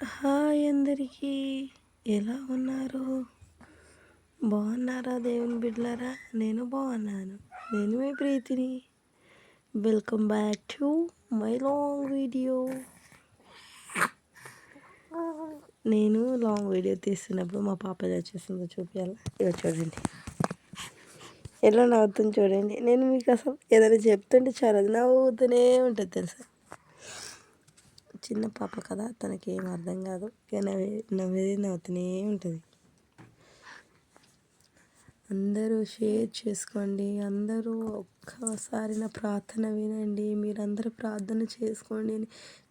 Hi అందరికీ, ఎలా ఉన్నారు? బాగున్నారా దేవుని బిడ్డలారా? నేను బాగున్నాను. నేను మీ ప్రీతిని. Welcome back to my long video. నేను లాంగ్ వీడియో తీస్తున్నప్పుడు మా పాప ఎలా చేసిందో చూపించాలి. ఇలా చూడండి, ఎలా నవ్వుతుంది చూడండి. నేను మీకు అసలు ఏదైనా చెప్తుంటే చాలా అది నవ్వుతూనే ఉంటుంది తెలుసా. చిన్న పాప కదా, తనకి ఏం అర్థం కాదు, నవ్వేది నవ్వుతూనే ఉంటుంది. అందరూ షేర్ చేసుకోండి, అందరూ ఒక్కసారి నా ప్రార్థన వినండి, మీరందరూ ప్రార్థన చేసుకోండి అని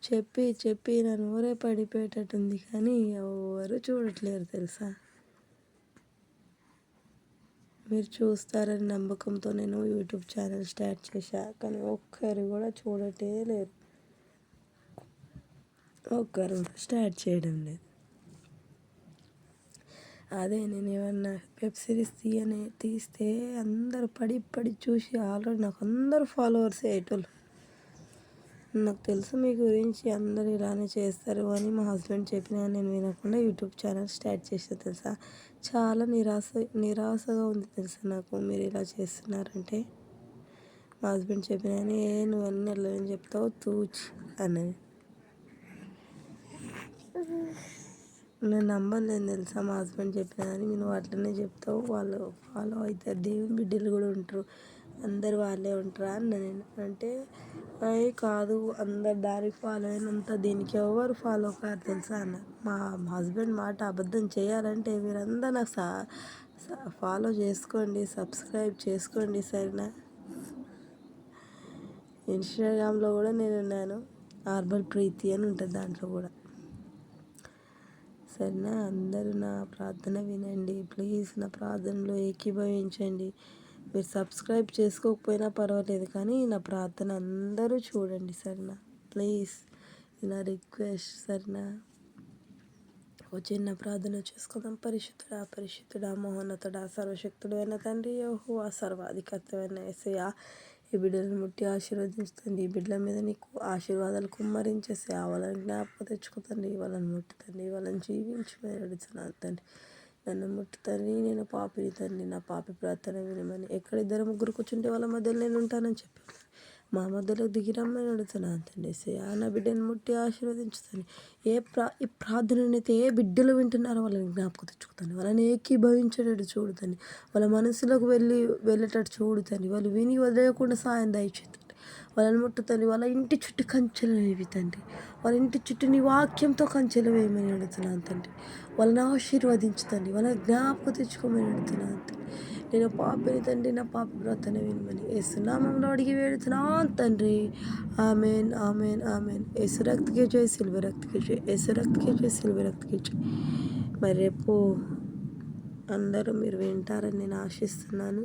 చెప్పి చెప్పి నా నోరే పడిపోయేటట్టుంది, కానీ ఎవరు చూడట్లేరు తెలుసా. మీరు చూస్తారని నమ్మకంతో నేను యూట్యూబ్ ఛానల్ స్టార్ట్ చేశా, కానీ ఒక్కరు కూడా చూడటే లేరు, ఒక్కరు స్టార్ట్ చేయడం లేదు. అదే నేను ఏమన్నా వెబ్ సిరీస్ తీస్తే అందరూ పడి పడి చూసి ఆల్రెడీ నాకు అందరూ ఫాలోవర్స్ అయ్యేటోళ్ళు. నాకు తెలుసు మీ గురించి అందరూ ఇలానే చేస్తారు అని మా హస్బెండ్ చెప్పినా నేను వినకుండా యూట్యూబ్ ఛానల్ స్టార్ట్ చేసా తెలుసా. చాలా నిరాశగా ఉంది తెలుసా నాకు, మీరు ఇలా చేస్తున్నారంటే. మా హస్బెండ్ చెప్పినా నువ్వు అన్నీ వెళ్ళని చెప్తావు తూచి అన్నది. నేను నమ్మలేను తెలుసా, మా హస్బెండ్ చెప్పినా కానీ నువ్వు అట్లనే చెప్తావు, వాళ్ళు ఫాలో అవుతారు, దేవుని బిడ్డలు కూడా ఉంటారు, అందరు వాళ్ళే ఉంటారా అన్న. నేను అంటే కాదు, అందరు దానికి ఫాలో అయినంత దీనికి ఎవరు ఫాలో కారు తెలుసా అన్న. మా హస్బెండ్ మాట అబద్ధం చేయాలంటే మీరందరూ నాకు ఫాలో చేసుకోండి, సబ్స్క్రైబ్ చేసుకోండి సరేనా. ఇన్స్టాగ్రామ్లో కూడా నేను ఉన్నాను, ఆర్బల్ ప్రీతి అని ఉంటుంది దాంట్లో కూడా సరేనా. అందరూ నా ప్రార్థన వినండి ప్లీజ్, నా ప్రార్థనలో ఏకీభవించండి. మీరు సబ్స్క్రైబ్ చేసుకోకపోయినా పర్వాలేదు, కానీ నా ప్రార్థన అందరూ చూడండి సరేనా ప్లీజ్, నా రిక్వెస్ట్ సరేనా. ఓ చిన్న ప్రార్థన చేసుకుందాం. పరిశుద్ధుడా మహోన్నతుడా సర్వశక్తుడు అయిన తండ్రి యెహోవా, సర్వాధికర్తమైన యేసయ్యా, ఈ బిడ్డలను ముట్టి ఆశీర్వదించుతండి, ఈ బిడ్డల మీద నీకు ఆశీర్వాదాలు కుమ్మరించేసి వాళ్ళని జ్ఞాపకం తెచ్చుకుందండి, వాళ్ళని ముట్టుతండి, వాళ్ళని జీవించమని అడుగుతున్నాను తండ్రి. నన్ను ముట్టుతండి, నేను పాపిని తండ్రి, నా పాపి ప్రార్థన వినమని. ఎక్కడ 2-3 కూర్చుంటే వాళ్ళ మధ్యలో నేను ఉంటానని చెప్పి మా మధ్యలో దిగిరమ్మని అడుగుతున్నాను తండ్రి. నా బిడ్డను ముట్టి ఆశీర్వదించుతాను. ఈ ప్రార్థననైతే ఏ బిడ్డలు వింటున్నారో వాళ్ళని జ్ఞాపకం తెచ్చుకుతాను, వాళ్ళని ఏకీభవించేటట్టు చూడుతాను, వాళ్ళ మనసులోకి వెళ్ళేటట్టు చూడుతాను, వాళ్ళు విని వదిలేయకుండా సాయం దయచేతండి. వాళ్ళని ముట్టుతండి, వాళ్ళ ఇంటి చుట్టూ కంచెలు వేవి తండ్రి, వాళ్ళ ఇంటి చుట్టూ నీ వాక్యంతో కంచెలు వేయమని అడుగుతున్నాను తండ్రి. వాళ్ళని ఆశీర్వదించుతండి, వాళ్ళని జ్ఞాపకం తెచ్చుకోమని అడుగుతున్నాను తండ్రి. నేను పాపిని తండ్రి, నా పాప ప్రార్థన వినమని యేసునామములో అడిగి వేడుతున్నాను తండ్రి. Amen amen amen. యేసు రక్తకే జై, సిల్వ రక్తకే జై, యేసు రక్తకే జై, సిల్వ రక్తకే జై. మరి రేపు అందరూ మీరు వింటారని నేను ఆశిస్తున్నాను.